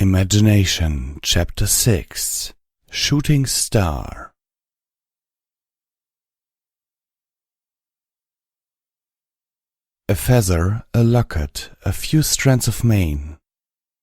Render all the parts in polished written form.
Imagination, Chapter 6 Shooting Star. A feather, a locket, a few strands of mane.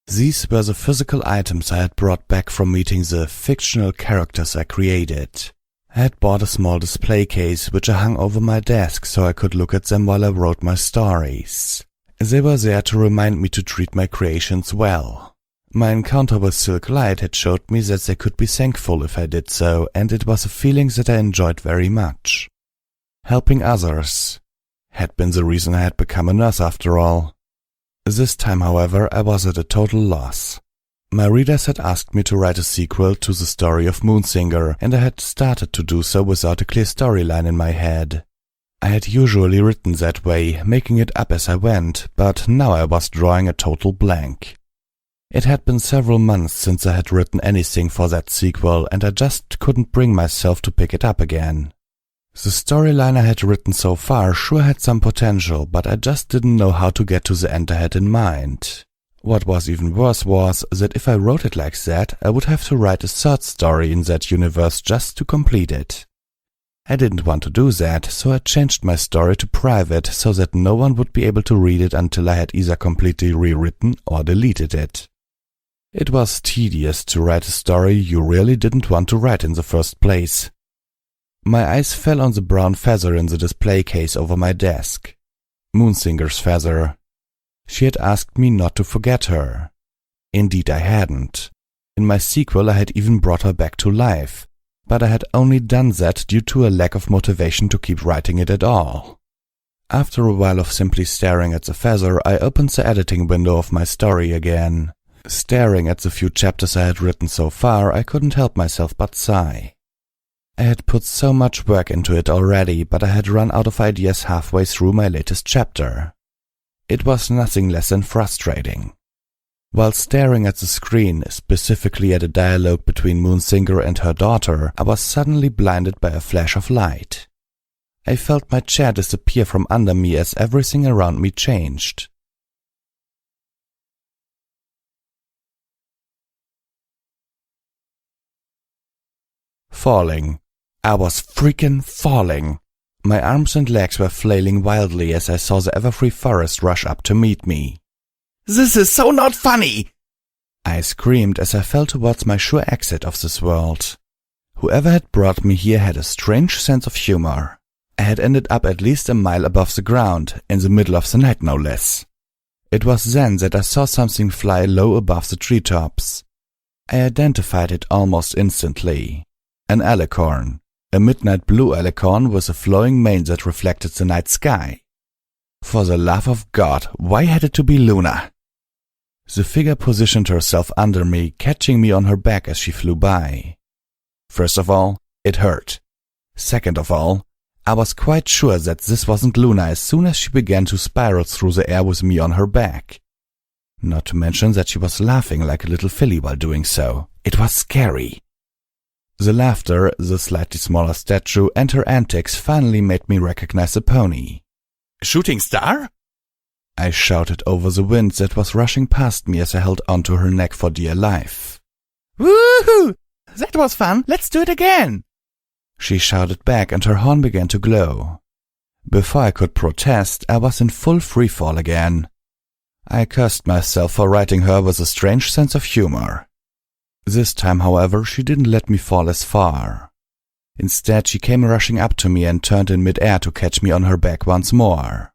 These were the physical items I had brought back from meeting the fictional characters I created. I had bought a small display case which I hung over my desk so I could look at them while I wrote my stories. They were there to remind me to treat my creations well. My encounter with Silk Light had showed me that they could be thankful if I did so, and it was a feeling that I enjoyed very much. Helping others had been the reason I had become a nurse after all. This time, however, I was at a total loss. My readers had asked me to write a sequel to the story of Moonsinger, and I had started to do so without a clear storyline in my head. I had usually written that way, making it up as I went, but now I was drawing a total blank. It had been several months since I had written anything for that sequel, and I just couldn't bring myself to pick it up again. The storyline I had written so far sure had some potential, but I just didn't know how to get to the end I had in mind. What was even worse was that if I wrote it like that, I would have to write a third story in that universe just to complete it. I didn't want to do that, so I changed my story to private so that no one would be able to read it until I had either completely rewritten or deleted it. It was tedious to write a story you really didn't want to write in the first place. My eyes fell on the brown feather in the display case over my desk. Moonsinger's feather. She had asked me not to forget her. Indeed I hadn't. In my sequel I had even brought her back to life, but I had only done that due to a lack of motivation to keep writing it at all. After a while of simply staring at the feather, I opened the editing window of my story again. Staring at the few chapters I had written so far, I couldn't help myself but sigh. I had put so much work into it already, but I had run out of ideas halfway through my latest chapter. It was nothing less than frustrating. While staring at the screen, specifically at a dialogue between Moonsinger and her daughter, I was suddenly blinded by a flash of light. I felt my chair disappear from under me as everything around me changed. Falling. I was freaking falling. My arms and legs were flailing wildly as I saw the everfree forest rush up to meet me. "This is so not funny!" I screamed as I fell towards my sure exit of this world. Whoever had brought me here had a strange sense of humor. I had ended up at least a mile above the ground, in the middle of the night no less. It was then that I saw something fly low above the treetops. I identified it almost instantly. An alicorn, a midnight blue alicorn with a flowing mane that reflected the night sky. For the love of God, why had it to be Luna? The figure positioned herself under me, catching me on her back as she flew by. First of all, it hurt. Second of all, I was quite sure that this wasn't Luna as soon as she began to spiral through the air with me on her back. Not to mention that she was laughing like a little filly while doing so. It was scary. The laughter, the slightly smaller statue, and her antics finally made me recognize the pony. "Shooting star?" I shouted over the wind that was rushing past me as I held onto her neck for dear life. "Woohoo! That was fun! Let's do it again!" She shouted back and her horn began to glow. Before I could protest, I was in full freefall again. I cursed myself for writing her with a strange sense of humor. This time, however, she didn't let me fall as far. Instead, she came rushing up to me and turned in mid-air to catch me on her back once more.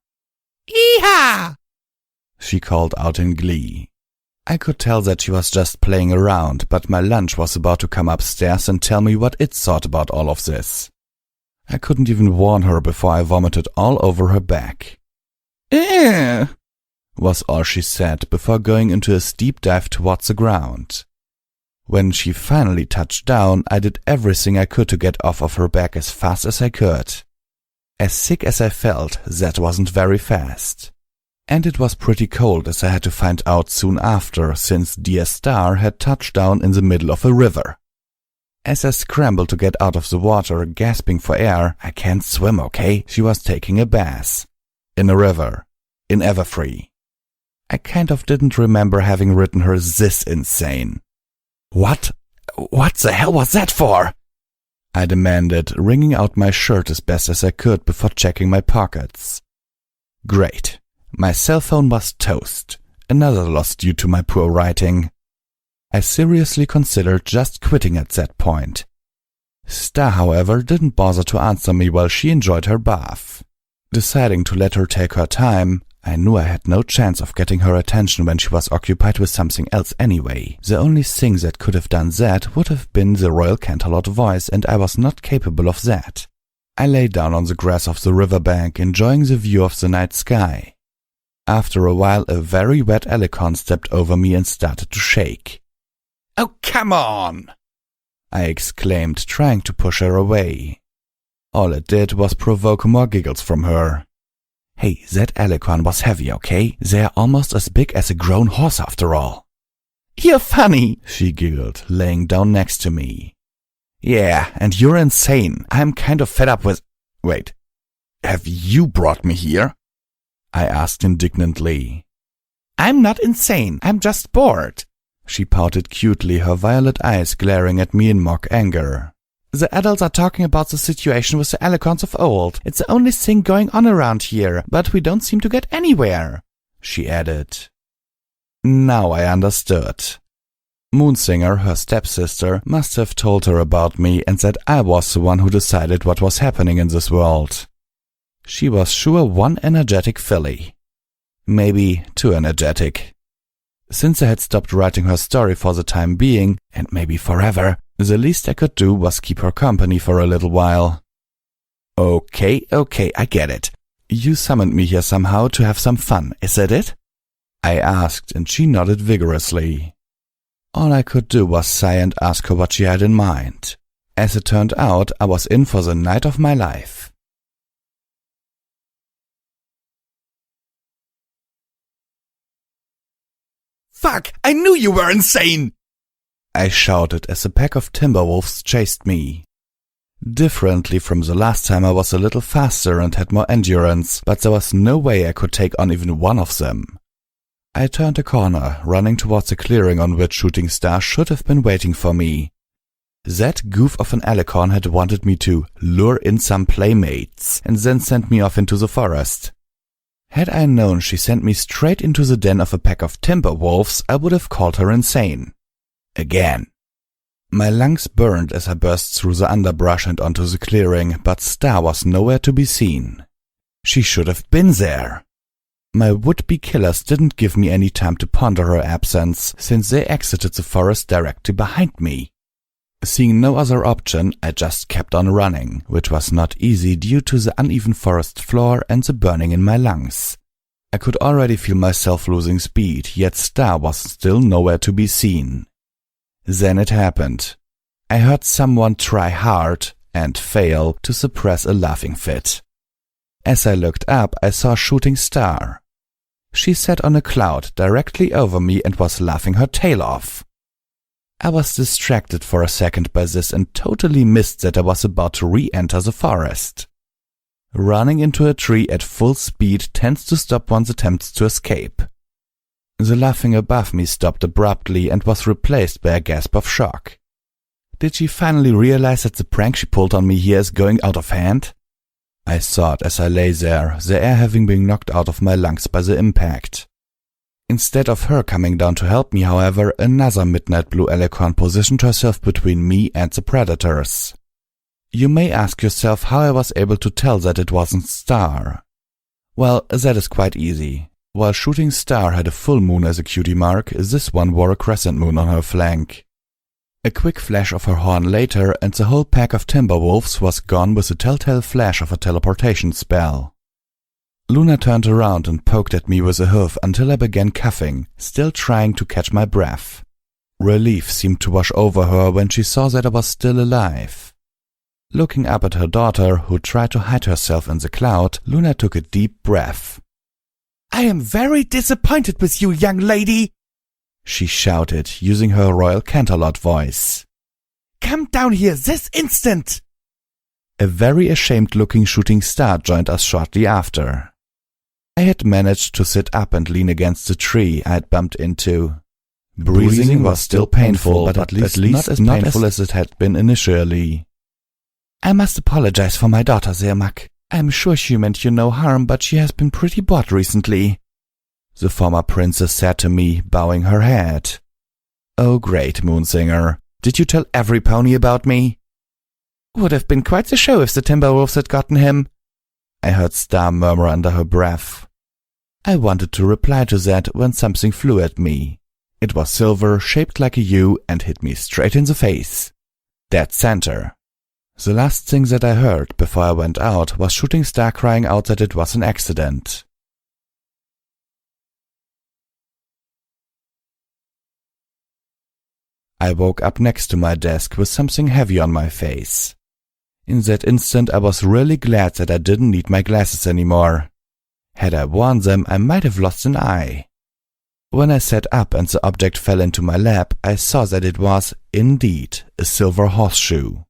"Ee-haw!" she called out in glee. I could tell that she was just playing around, but my lunch was about to come upstairs and tell me what it thought about all of this. I couldn't even warn her before I vomited all over her back. "Ew!" was all she said before going into a steep dive towards the ground. When she finally touched down, I did everything I could to get off of her back as fast as I could. As sick as I felt, that wasn't very fast. And it was pretty cold as I had to find out soon after, since dear Star had touched down in the middle of a river. As I scrambled to get out of the water, gasping for air, "I can't swim, okay?" She was taking a bath. In a river. In Everfree. I kind of didn't remember having written her this insane. What the hell was that for? I demanded, wringing out my shirt as best as I could before checking my pockets. Great. My cell phone was toast. Another loss due to my poor writing. I seriously considered just quitting at that point. Star, however, didn't bother to answer me while she enjoyed her bath. Deciding to let her take her time, I knew I had no chance of getting her attention when she was occupied with something else anyway. The only thing that could have done that would have been the Royal Canterlot voice, and I was not capable of that. I lay down on the grass of the riverbank, enjoying the view of the night sky. After a while, a very wet alicorn stepped over me and started to shake. "Oh, come on!" I exclaimed, trying to push her away. All it did was provoke more giggles from her. Hey, that alicorn was heavy, okay? They're almost as big as a grown horse after all. "You're funny," she giggled, laying down next to me. "Yeah, and you're insane. I'm kind of fed up with— Wait, have you brought me here?" I asked indignantly. "I'm not insane, I'm just bored." She pouted cutely, her violet eyes glaring at me in mock anger. "The adults are talking about the situation with the alicorns of old. It's the only thing going on around here, but we don't seem to get anywhere," she added. Now I understood. Moonsinger, her stepsister, must have told her about me and that I was the one who decided what was happening in this world. She was sure one energetic filly. Maybe too energetic. Since I had stopped writing her story for the time being, and maybe forever, the least I could do was keep her company for a little while. Okay, I get it. You summoned me here somehow to have some fun, is that it?" I asked, and she nodded vigorously. All I could do was sigh and ask her what she had in mind. As it turned out, I was in for the night of my life. "Fuck! I knew you were insane!" I shouted as a pack of timberwolves chased me. Differently from the last time, I was a little faster and had more endurance, but there was no way I could take on even one of them. I turned a corner, running towards a clearing on which Shooting Star should have been waiting for me. That goof of an alicorn had wanted me to lure in some playmates and then send me off into the forest. Had I known she sent me straight into the den of a pack of timberwolves, I would have called her insane. Again. My lungs burned as I burst through the underbrush and onto the clearing, but Star was nowhere to be seen. She should have been there. My would-be killers didn't give me any time to ponder her absence, since they exited the forest directly behind me. Seeing no other option, I just kept on running, which was not easy due to the uneven forest floor and the burning in my lungs. I could already feel myself losing speed, yet Star was still nowhere to be seen. Then it happened. I heard someone try hard, and fail, to suppress a laughing fit. As I looked up, I saw Shooting Star. She sat on a cloud directly over me and was laughing her tail off. I was distracted for a second by this and totally missed that I was about to re-enter the forest. Running into a tree at full speed tends to stop one's attempts to escape. The laughing above me stopped abruptly and was replaced by a gasp of shock. Did she finally realize that the prank she pulled on me here is going out of hand? I thought as I lay there, the air having been knocked out of my lungs by the impact. Instead of her coming down to help me, however, another midnight blue alicorn positioned herself between me and the predators. You may ask yourself how I was able to tell that it wasn't Star. Well, that is quite easy. While Shooting Star had a full moon as a cutie mark, this one wore a crescent moon on her flank. A quick flash of her horn later, and the whole pack of timberwolves was gone with the telltale flash of a teleportation spell. Luna turned around and poked at me with a hoof until I began coughing, still trying to catch my breath. Relief seemed to wash over her when she saw that I was still alive. Looking up at her daughter, who tried to hide herself in the cloud, Luna took a deep breath. "I am very disappointed with you, young lady," she shouted, using her Royal Canterlot voice. "Come down here this instant!" A very ashamed-looking Shooting Star joined us shortly after. I had managed to sit up and lean against the tree I had bumped into. Breathing was still painful, but at least not as painful as it had been initially. I must apologize for my daughter, Zermak. I'm sure she meant you no harm, but she has been pretty bored recently, the former princess said to me, bowing her head. Oh great, Moonsinger. Did you tell every pony about me? Would have been quite the show if the Timberwolves had gotten him, I heard Star murmur under her breath. I wanted to reply to that when something flew at me. It was silver, shaped like a U, and hit me straight in the face. Dead center. The last thing that I heard before I went out was Shooting Star crying out that it was an accident. I woke up next to my desk with something heavy on my face. In that instant I was really glad that I didn't need my glasses anymore. Had I worn them, I might have lost an eye. When I sat up and the object fell into my lap, I saw that it was, indeed, a silver horseshoe.